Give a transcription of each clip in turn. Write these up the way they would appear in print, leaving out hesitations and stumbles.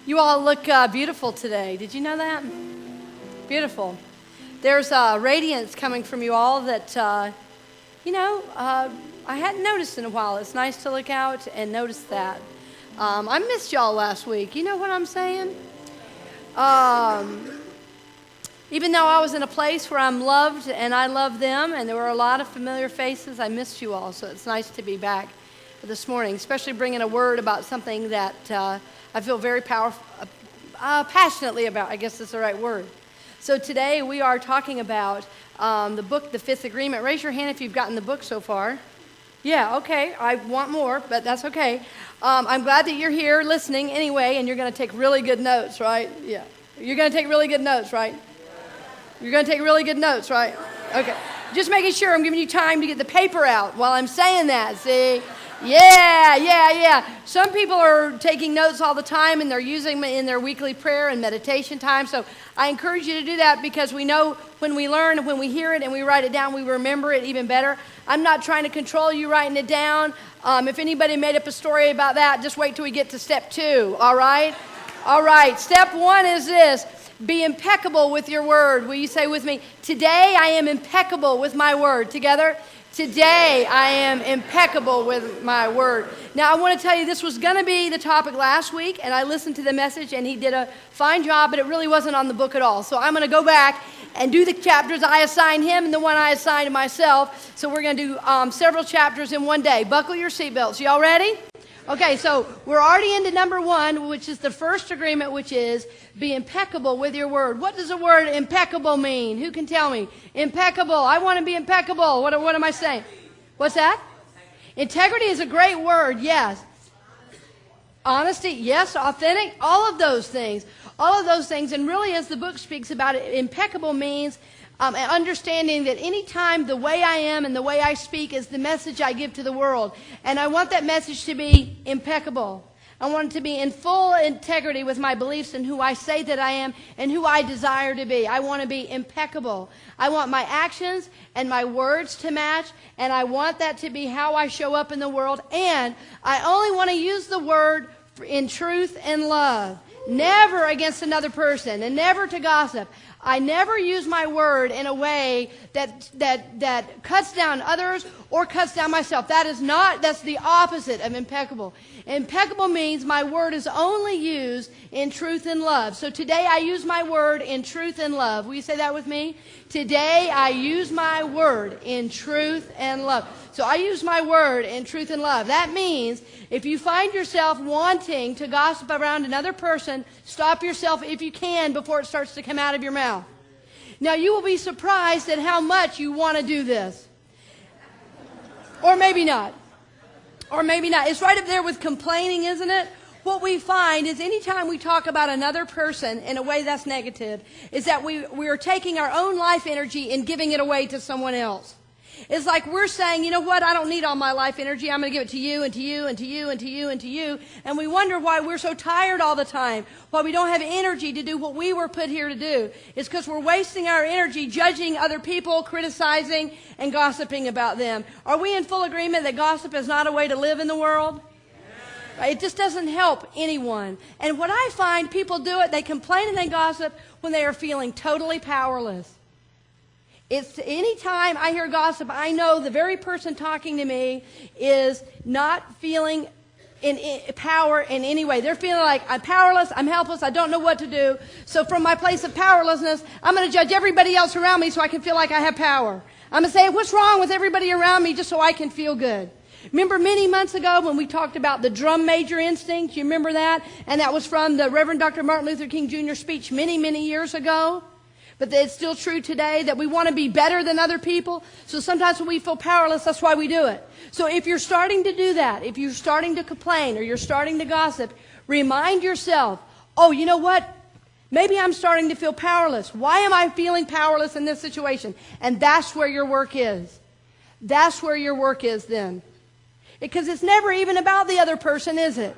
You all look beautiful today. Did you know that? Beautiful. There's radiance coming from you all that, I hadn't noticed in a while. It's nice to look out and notice that. I missed y'all last week. You know what I'm saying? Even though I was in a place where I'm loved and I love them, and there were a lot of familiar faces, I missed you all. So it's nice to be back this morning, especially bringing a word about something that I feel very passionately about. I guess that's the right word. So today we are talking about the book, The Fifth Agreement. Raise your hand if you've gotten the book so far. Yeah, okay. I want more, but that's okay. I'm glad that you're here listening anyway, and you're going to take really good notes, right? Yeah. You're going to take really good notes, right? You're going to take really good notes, right? Okay. Just making sure I'm giving you time to get the paper out while I'm saying that, see? Yeah. Some people are taking notes all the time, and they're using them in their weekly prayer and meditation time. So I encourage you to do that, because we know when we learn, when we hear it and we write it down, we remember it even better. I'm not trying to control you writing it down. If anybody made up a story about that, just wait till we get to step 2, all right? All right, step 1 is this. Be impeccable with your word. Will you say with me, today I am impeccable with my word. Together? Today I am impeccable with my word. Now I want to tell you, this was going to be the topic last week, and I listened to the message, and he did a fine job, but it really wasn't on the book at all. So I'm going to go back and do the chapters I assigned him and the one I assigned to myself. So we're going to do several chapters in one day. Buckle your seatbelts. Y'all ready? Okay, so we're already into number 1, which is the first agreement, which is be impeccable with your word. What does the word impeccable mean? Who can tell me? Impeccable. I want to be impeccable. What am I saying? What's that? Integrity is a great word, yes. Honesty, yes. Authentic, all of those things. All of those things. And really, as the book speaks about it, impeccable means understanding that any time the way I am and the way I speak is the message I give to the world. And I want that message to be impeccable. I want it to be in full integrity with my beliefs and who I say that I am and who I desire to be. I want to be impeccable. I want my actions and my words to match, and I want that to be how I show up in the world. And I only want to use the word in truth and love. Never against another person, and never to gossip. I never use my word in a way that cuts down others or cuts down myself. That's the opposite of impeccable. Impeccable means my word is only used in truth and love. So today I use my word in truth and love. Will you say that with me? Today I use my word in truth and love. So I use my word in truth and love. That means if you find yourself wanting to gossip around another person, stop yourself if you can before it starts to come out of your mouth. Now you will be surprised at how much you want to do this. Or maybe not. Or maybe not. It's right up there with complaining, isn't it? What we find is anytime we talk about another person in a way that's negative, is that we are taking our own life energy and giving it away to someone else. It's like we're saying, you know what, I don't need all my life energy. I'm going to give it to you and to you and to you and to you and to you. And we wonder why we're so tired all the time, why we don't have energy to do what we were put here to do. It's because we're wasting our energy judging other people, criticizing, and gossiping about them. Are we in full agreement that gossip is not a way to live in the world? It just doesn't help anyone. And what I find, people do it, they complain and they gossip when they are feeling totally powerless. It's any time I hear gossip, I know the very person talking to me is not feeling in power in any way. They're feeling like I'm powerless, I'm helpless, I don't know what to do. So from my place of powerlessness, I'm going to judge everybody else around me so I can feel like I have power. I'm going to say, what's wrong with everybody around me just so I can feel good? Remember many months ago when we talked about the drum major instinct? You remember that? And that was from the Reverend Dr. Martin Luther King Jr. speech many years ago. But it's still true today that we want to be better than other people. So sometimes when we feel powerless, that's why we do it. So if you're starting to do that, if you're starting to complain or you're starting to gossip, remind yourself, oh, you know what? Maybe I'm starting to feel powerless. Why am I feeling powerless in this situation? And that's where your work is. That's where your work is then. Because it's never even about the other person, is it?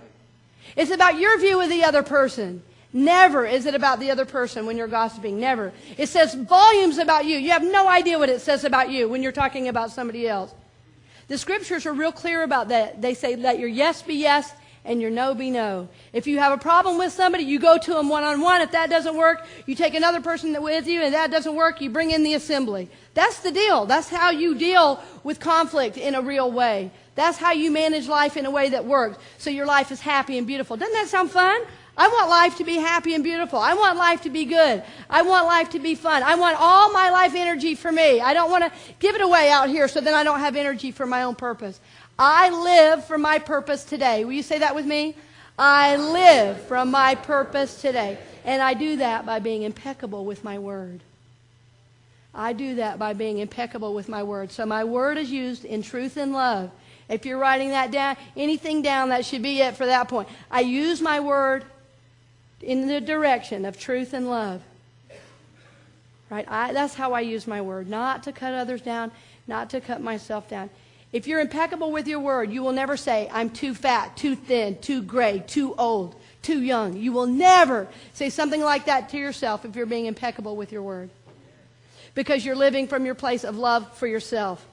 It's about your view of the other person. Never is it about the other person when you're gossiping. Never. It says volumes about you. You have no idea what it says about you when you're talking about somebody else. The scriptures are real clear about that. They say, let your yes be yes and your no be no. If you have a problem with somebody, you go to them one-on-one. If that doesn't work, you take another person with you, and that doesn't work, you bring in the assembly. That's the deal. That's how you deal with conflict in a real way. That's how you manage life in a way that works, so your life is happy and beautiful. Doesn't that sound fun? I want life to be happy and beautiful. I want life to be good. I want life to be fun. I want all my life energy for me. I don't want to give it away out here so then I don't have energy for my own purpose. I live for my purpose today. Will you say that with me? I live from my purpose today. And I do that by being impeccable with my word. I do that by being impeccable with my word. So my word is used in truth and love. If you're writing that down, anything down, that should be it for that point. I use my word in the direction of truth and love. Right? That's how I use my word. Not to cut others down, not to cut myself down. If you're impeccable with your word, you will never say, I'm too fat, too thin, too gray, too old, too young. You will never say something like that to yourself if you're being impeccable with your word. Because you're living from your place of love for yourself.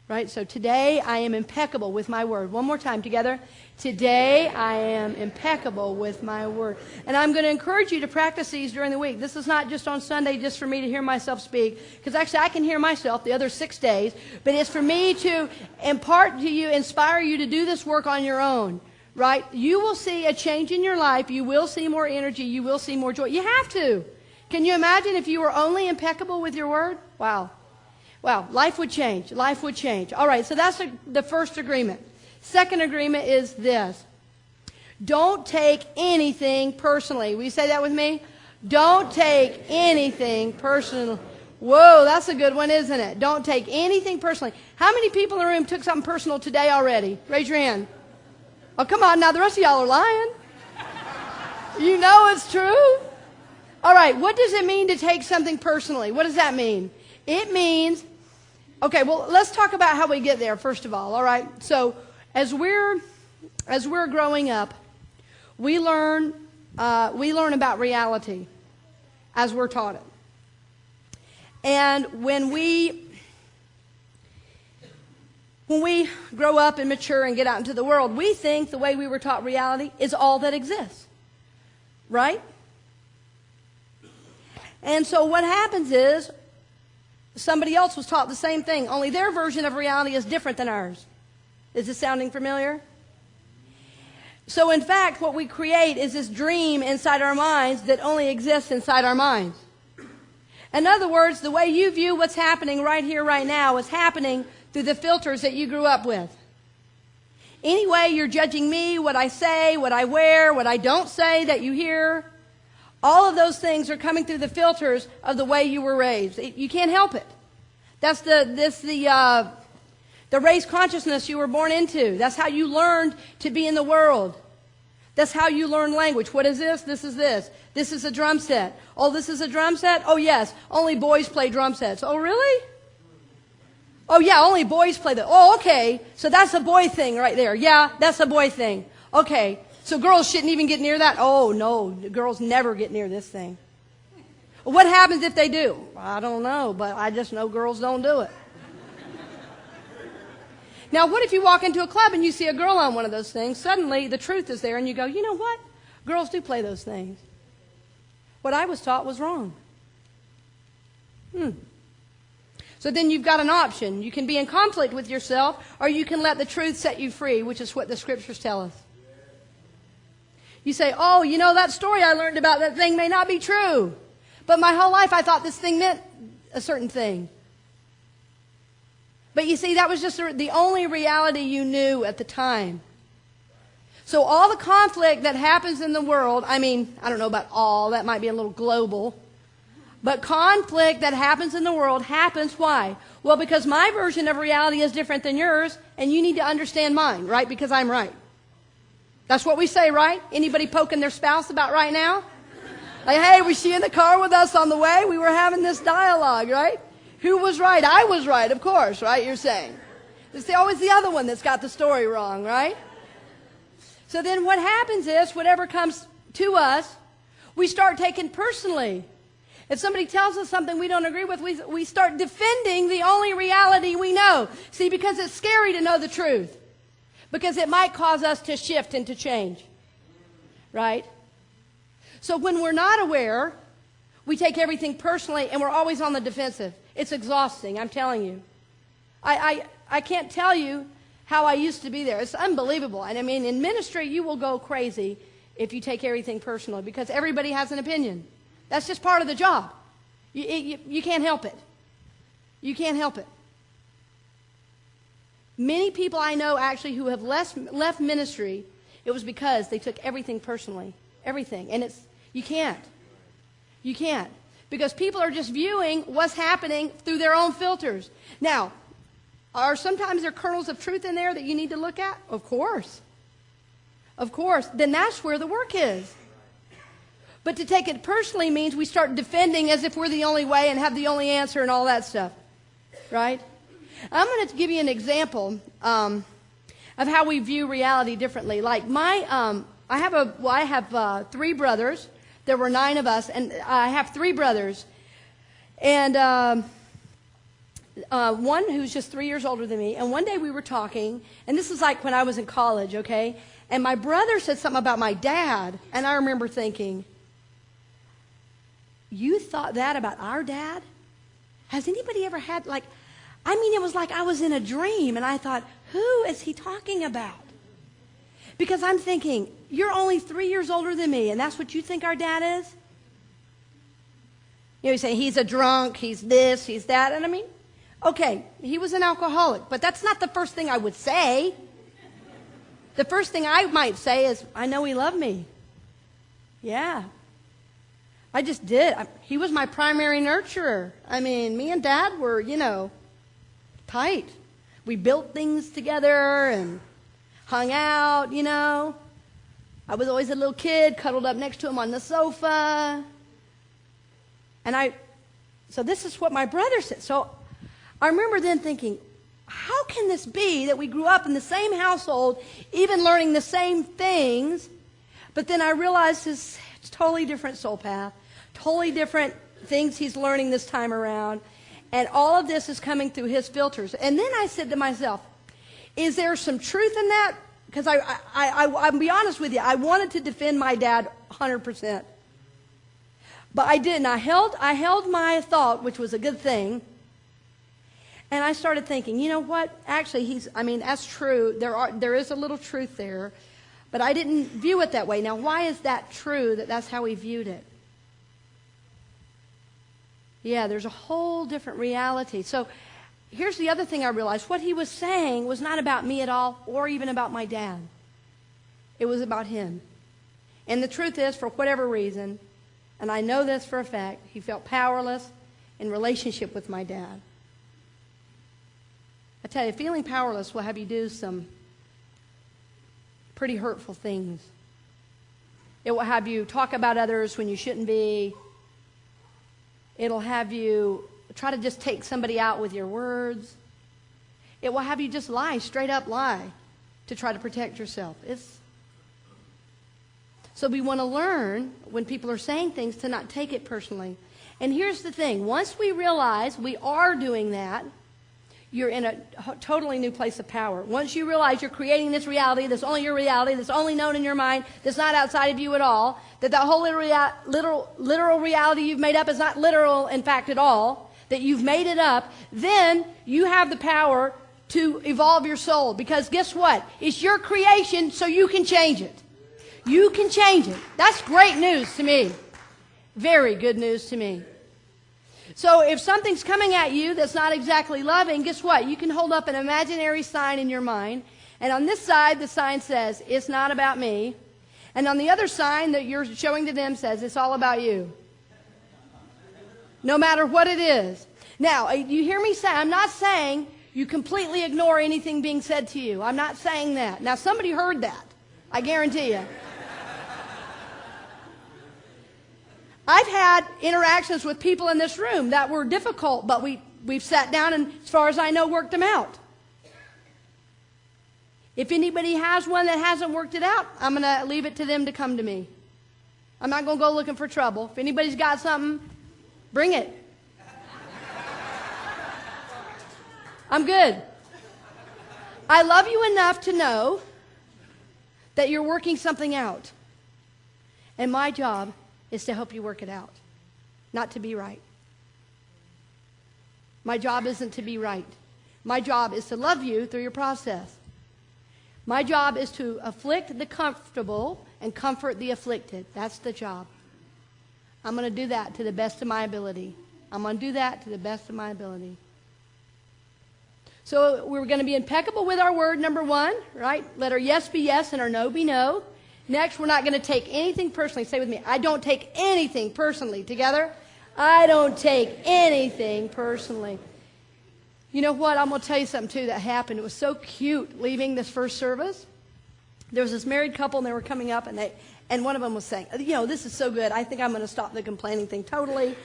Right? So today I am impeccable with my word. One more time together. Today I am impeccable with my word. And I'm going to encourage you to practice these during the week. This is not just on Sunday just for me to hear myself speak. Because actually I can hear myself the other 6 days. But it's for me to impart to you, inspire you to do this work on your own. Right? You will see a change in your life. You will see more energy. You will see more joy. You have to. Can you imagine if you were only impeccable with your word? Wow. Wow, life would change. Life would change. All right, so that's the first agreement. Second agreement is this. Don't take anything personally. Will you say that with me? Don't take anything personally. Whoa, that's a good one, isn't it? Don't take anything personally. How many people in the room took something personal today already? Raise your hand. Oh, come on. Now, the rest of y'all are lying. You know it's true. All right, what does it mean to take something personally? What does that mean? It means, okay, well, let's talk about how we get there, first of all right? So as we're growing up, we learn about reality as we're taught it. And when we grow up and mature and get out into the world, we think the way we were taught reality is all that exists, right? And so what happens is, somebody else was taught the same thing, only their version of reality is different than ours. Is this sounding familiar? So in fact, what we create is this dream inside our minds that only exists inside our minds. In other words, the way you view what's happening right here, right now, is happening through the filters that you grew up with. Anyway, you're judging me, what I say, what I wear, what I don't say that you hear. All of those things are coming through the filters of the way you were raised. You can't help it. That's the raised consciousness you were born into. That's how you learned to be in the world. That's how you learn language. What is this? This is this. This is a drum set. Oh, this is a drum set? Oh, yes. Only boys play drum sets. Oh, really? Oh, yeah, only boys play that. Oh, okay. So that's a boy thing right there. Yeah, that's a boy thing. Okay. So girls shouldn't even get near that? Oh, no, girls never get near this thing. What happens if they do? I don't know, but I just know girls don't do it. Now, what if you walk into a club and you see a girl on one of those things? Suddenly, the truth is there, and you go, you know what? Girls do play those things. What I was taught was wrong. So then you've got an option. You can be in conflict with yourself, or you can let the truth set you free, which is what the scriptures tell us. You say, oh, you know, that story I learned about that thing may not be true. But my whole life I thought this thing meant a certain thing. But you see, that was just the only reality you knew at the time. So all the conflict that happens in the world, I mean, I don't know about all, that might be a little global. But conflict that happens in the world happens, why? Well, because my version of reality is different than yours, and you need to understand mine, right? Because I'm right. That's what we say, right? Anybody poking their spouse about right now? Like, hey, was she in the car with us on the way? We were having this dialogue, right? Who was right? I was right, of course, right? You're saying. It's always the other one that's got the story wrong, right? So then what happens is, whatever comes to us, we start taking personally. If somebody tells us something we don't agree with, we start defending the only reality we know. See, because it's scary to know the truth. because it might cause us to shift and to change, right? So when we're not aware, we take everything personally and we're always on the defensive. It's exhausting, I'm telling you. I can't tell you how I used to be there. It's unbelievable. And I mean, in ministry, you will go crazy if you take everything personally because everybody has an opinion. That's just part of the job. You can't help it. You can't help it. Many people I know actually who have left ministry, it was because they took everything personally. Everything. And you can't. You can't. Because people are just viewing what's happening through their own filters. Now, sometimes there kernels of truth in there that you need to look at? Of course. Of course. Then that's where the work is. But to take it personally means we start defending as if we're the only way and have the only answer and all that stuff. Right? I'm going to give you an example of how we view reality differently. Like I have 3 brothers. There were 9 of us, and I have 3 brothers. And one who's just 3 years older than me. And one day we were talking, and this is like when I was in college, okay? And my brother said something about my dad, and I remember thinking, you thought that about our dad? Has anybody ever had, it was like I was in a dream, and I thought, who is he talking about? Because I'm thinking, you're only 3 years older than me, and that's what you think our dad is? You say, he's a drunk, he's this, he's that, and I mean, okay, he was an alcoholic, but that's not the first thing I would say. The first thing I might say is, I know he loved me. Yeah. I just did. He was my primary nurturer. I mean, me and Dad were, tight. We built things together and hung out, I was always a little kid, cuddled up next to him on the sofa. So this is what my brother said. So I remember then thinking, how can this be that we grew up in the same household, even learning the same things, but then I realized it's totally different soul path, totally different things he's learning this time around, and all of this is coming through his filters. And then I said to myself, is there some truth in that? Because I'll be honest with you, I wanted to defend my dad 100%. But I didn't. I held my thought, which was a good thing. And I started thinking, you know what? Actually, that's true. There is a little truth there. But I didn't view it that way. Now, why is that true that that's how we viewed it? Yeah, there's a whole different reality. So here's the other thing I realized. What he was saying was not about me at all or even about my dad. It was about him. And the truth is, for whatever reason, and I know this for a fact, he felt powerless in relationship with my dad. I tell you, feeling powerless will have you do some pretty hurtful things. It will have you talk about others when you shouldn't be. It'll have you try to just take somebody out with your words. It will have you just lie, straight up lie, to try to protect yourself. So we want to learn when people are saying things to not take it personally. And here's the thing. Once we realize we are doing that, you're in a totally new place of power. Once you realize you're creating this reality that's only your reality, that's only known in your mind, that's not outside of you at all, that whole literal reality you've made up is not literal, in fact, at all, that you've made it up, then you have the power to evolve your soul. Because guess what? It's your creation, so you can change it. You can change it. That's great news to me. Very good news to me. So if something's coming at you that's not exactly loving, guess what? You can hold up an imaginary sign in your mind. And on this side, the sign says, it's not about me. And on the other sign that you're showing to them says, it's all about you. No matter what it is. Now, you hear me say, I'm not saying you completely ignore anything being said to you. I'm not saying that. Now, somebody heard that. I guarantee you. I've had interactions with people in this room that were difficult, but we've sat down and, as far as I know, worked them out. If anybody has one that hasn't worked it out, I'm going to leave it to them to come to me. I'm not going to go looking for trouble. If anybody's got something, bring it. I'm good. I love you enough to know that you're working something out. And my job is to help you work it out, not to be right. My job isn't to be right. My job is to love you through your process. My job is to afflict the comfortable and comfort the afflicted. That's the job. I'm going to do that to the best of my ability. I'm going to do that to the best of my ability. So we're going to be impeccable with our word, number one, right? Let our yes be yes and our no be no. Next, we're not going to take anything personally. Say with me, I don't take anything personally. Together? I don't take anything personally. You know what? I'm going to tell you something, too, that happened. It was so cute leaving this first service. There was this married couple, and they were coming up, and one of them was saying, this is so good. I think I'm going to stop the complaining thing totally.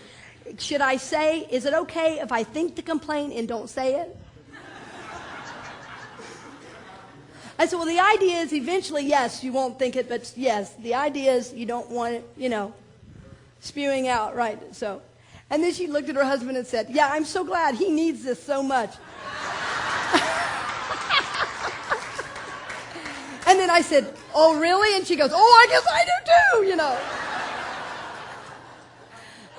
Should I say, is it okay if I think to complain and don't say it? I said, well, the idea is eventually, yes, you won't think it, but yes, the idea is you don't want it, spewing out, right? So, and then she looked at her husband and said, yeah, I'm so glad he needs this so much. And then I said, oh, really? And she goes, oh, I guess I do too,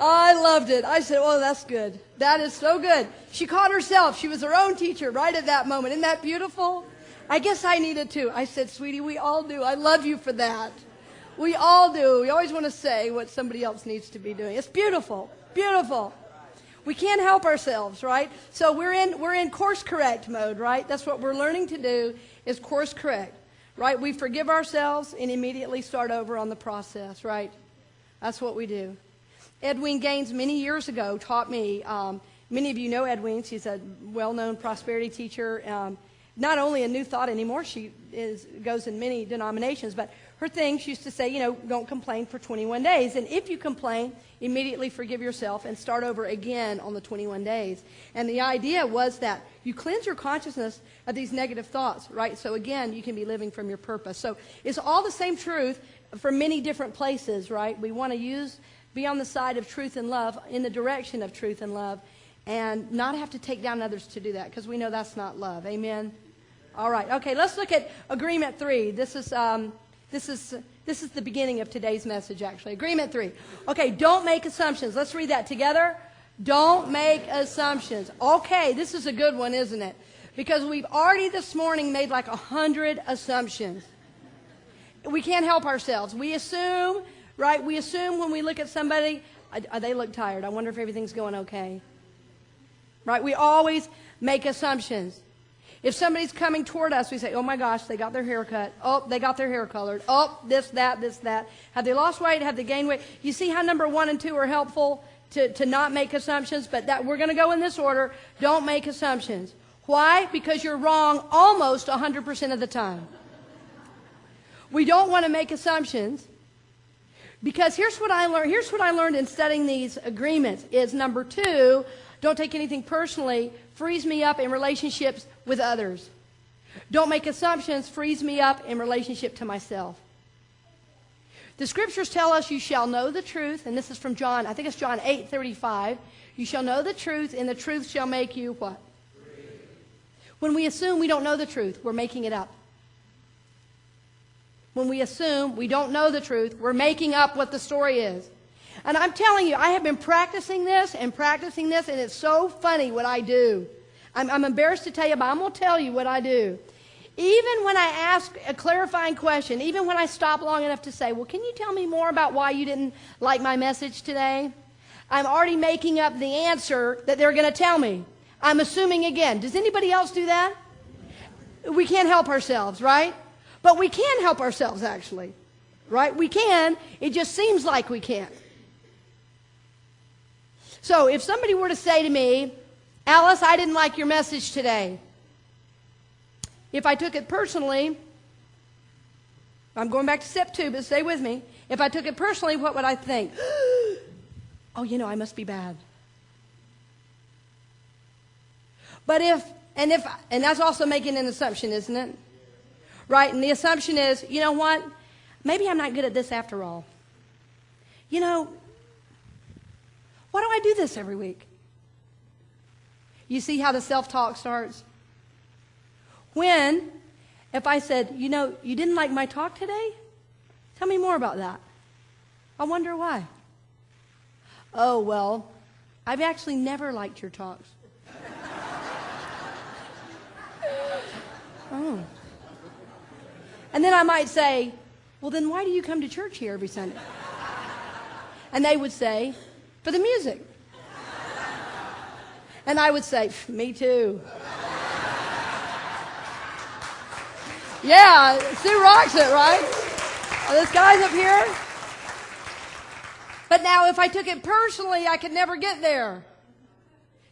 I loved it. I said, oh, that's good. That is so good. She caught herself. She was her own teacher right at that moment. Isn't that beautiful? I guess I needed to. I said, sweetie, we all do. I love you for that. We all do. We always want to say what somebody else needs to be doing. It's beautiful. Beautiful. We can't help ourselves, right? So we're in course correct mode, right? That's what we're learning to do is course correct, right? We forgive ourselves and immediately start over on the process, right? That's what we do. Edwin Gaines many years ago taught me, many of you know Edwin. She's a well-known prosperity teacher. Not only a New Thought anymore, she goes in many denominations, but her thing, she used to say, don't complain for 21 days. And if you complain, immediately forgive yourself and start over again on the 21 days. And the idea was that you cleanse your consciousness of these negative thoughts, right? So again, you can be living from your purpose. So it's all the same truth from many different places, right? We want to be on the side of truth and love, in the direction of truth and love, and not have to take down others to do that, because we know that's not love. Amen? All right. Okay, let's look at agreement 3. This is the beginning of today's message, actually. Agreement 3. Okay, don't make assumptions. Let's read that together. Don't make assumptions. Okay, this is a good one, isn't it? Because we've already this morning made like 100 assumptions. We can't help ourselves. We assume, right? We assume when we look at somebody, they look tired. I wonder if everything's going okay. Right? We always make assumptions. If somebody's coming toward us, we say, oh my gosh, they got their hair cut. Oh, they got their hair colored. Oh, this, that. Have they lost weight? Have they gained weight? You see how number 1 and 2 are helpful to not make assumptions? But that we're going to go in this order. Don't make assumptions. Why? Because you're wrong almost 100% of the time. We don't want to make assumptions. Because here's what I learned in studying these agreements is number 2, don't take anything personally, frees me up in relationships with others. Don't make assumptions, frees me up in relationship to myself. The scriptures tell us you shall know the truth, and this is from John, I think it's John 8:35. You shall know the truth, and the truth shall make you what? Free. When we assume we don't know the truth, we're making it up. When we assume we don't know the truth, we're making up what the story is. And I'm telling you, I have been practicing this, and it's so funny what I do. I'm embarrassed to tell you, but I'm going to tell you what I do. Even when I ask a clarifying question, even when I stop long enough to say, well, can you tell me more about why you didn't like my message today? I'm already making up the answer that they're going to tell me. I'm assuming again. Does anybody else do that? We can't help ourselves, right? But we can help ourselves, actually. Right? We can. It just seems like we can't. So if somebody were to say to me, Alice, I didn't like your message today. If I took it personally, I'm going back to step 2, but stay with me. If I took it personally, what would I think? Oh, I must be bad. But and that's also making an assumption, isn't it? Right? And the assumption is, you know what? Maybe I'm not good at this after all. Why do I do this every week? You see how the self-talk starts? When, if I said, you didn't like my talk today? Tell me more about that. I wonder why. Oh, well, I've actually never liked your talks. Oh. And then I might say, well, then why do you come to church here every Sunday? And they would say, for the music. And I would say, me too. Yeah, Sue rocks it, right? Oh, this guy's up here. But now if I took it personally, I could never get there.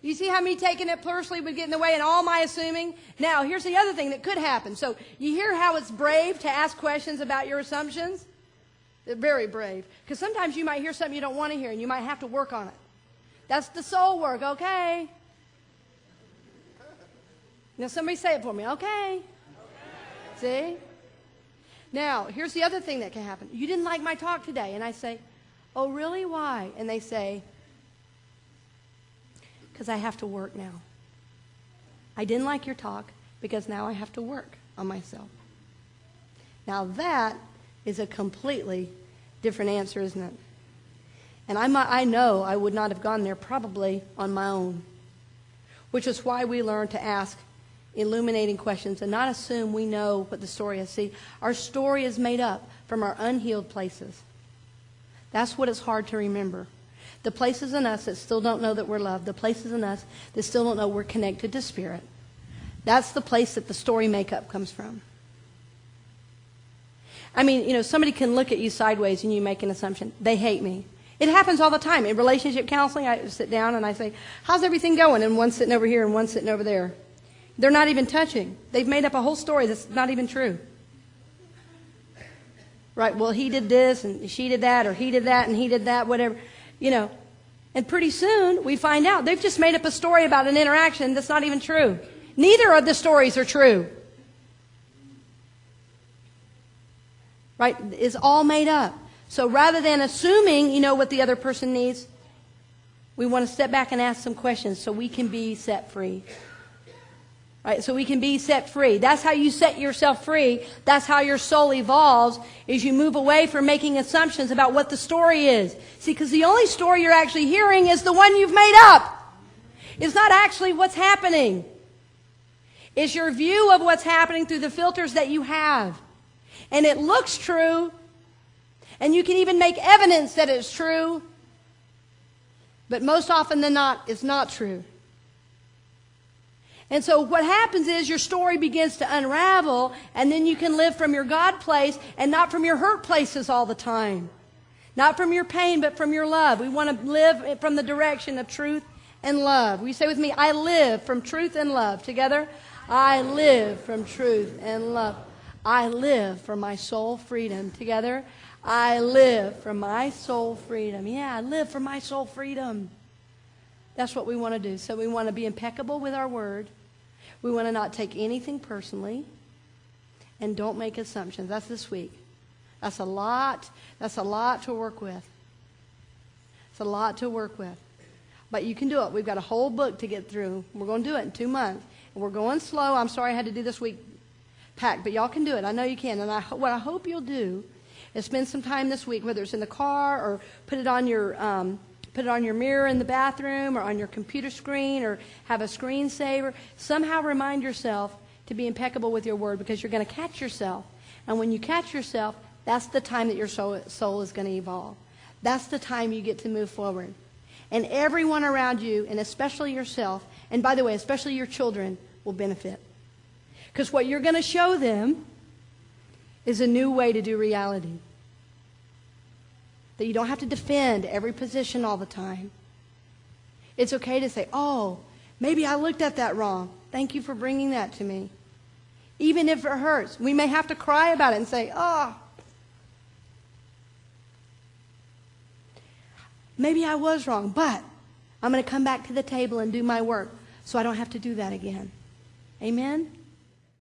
You see how me taking it personally would get in the way and all my assuming? Now, here's the other thing that could happen. So you hear how it's brave to ask questions about your assumptions? They're very brave. Because sometimes you might hear something you don't want to hear and you might have to work on it. That's the soul work, okay? Now somebody say it for me, okay? See? Now, here's the other thing that can happen. You didn't like my talk today. And I say, oh, really? Why? And they say, because I have to work now. I didn't like your talk because now I have to work on myself. Now that is a completely different answer, isn't it? And I know I would not have gone there probably on my own, which is why we learn to ask illuminating questions and not assume we know what the story is. See, our story is made up from our unhealed places. That's what is hard to remember. The places in us that still don't know that we're loved, the places in us that still don't know we're connected to Spirit, that's the place that the story makeup comes from. I mean, somebody can look at you sideways and you make an assumption. They hate me. It happens all the time. In relationship counseling, I sit down and I say, how's everything going? And one's sitting over here and one's sitting over there. They're not even touching. They've made up a whole story that's not even true. Right? Well, he did this and she did that, or he did that and he did that, whatever. And pretty soon we find out they've just made up a story about an interaction that's not even true. Neither of the stories are true. Right? It's all made up. So rather than assuming, what the other person needs, we want to step back and ask some questions so we can be set free. Right? So we can be set free. That's how you set yourself free. That's how your soul evolves, is you move away from making assumptions about what the story is. See, because the only story you're actually hearing is the one you've made up. It's not actually what's happening. It's your view of what's happening through the filters that you have. And it looks true, and you can even make evidence that it's true, but most often than not, it's not true. And so what happens is your story begins to unravel, and then you can live from your God place and not from your hurt places all the time. Not from your pain, but from your love. We want to live from the direction of truth and love. Will you say with me, I live from truth and love. Together, I live from truth and love. I live for my soul freedom. Together, I live for my soul freedom. Yeah, I live for my soul freedom. That's what we want to do. So we want to be impeccable with our word. We want to not take anything personally. And don't make assumptions. That's this week. That's a lot to work with. It's a lot to work with. But you can do it. We've got a whole book to get through. We're going to do it in 2 months. And we're going slow. I'm sorry I had to do this week packed, but y'all can do it. I know you can. And what I hope you'll do is spend some time this week, whether it's in the car or put it on your mirror in the bathroom or on your computer screen or have a screensaver. Somehow remind yourself to be impeccable with your word, because you're going to catch yourself. And when you catch yourself, that's the time that your soul is going to evolve. That's the time you get to move forward. And everyone around you, and especially yourself, and by the way, especially your children, will benefit. Because what you're going to show them is a new way to do reality. That you don't have to defend every position all the time. It's okay to say, oh, maybe I looked at that wrong. Thank you for bringing that to me. Even if it hurts. We may have to cry about it and say, oh, maybe I was wrong, but I'm going to come back to the table and do my work so I don't have to do that again. Amen?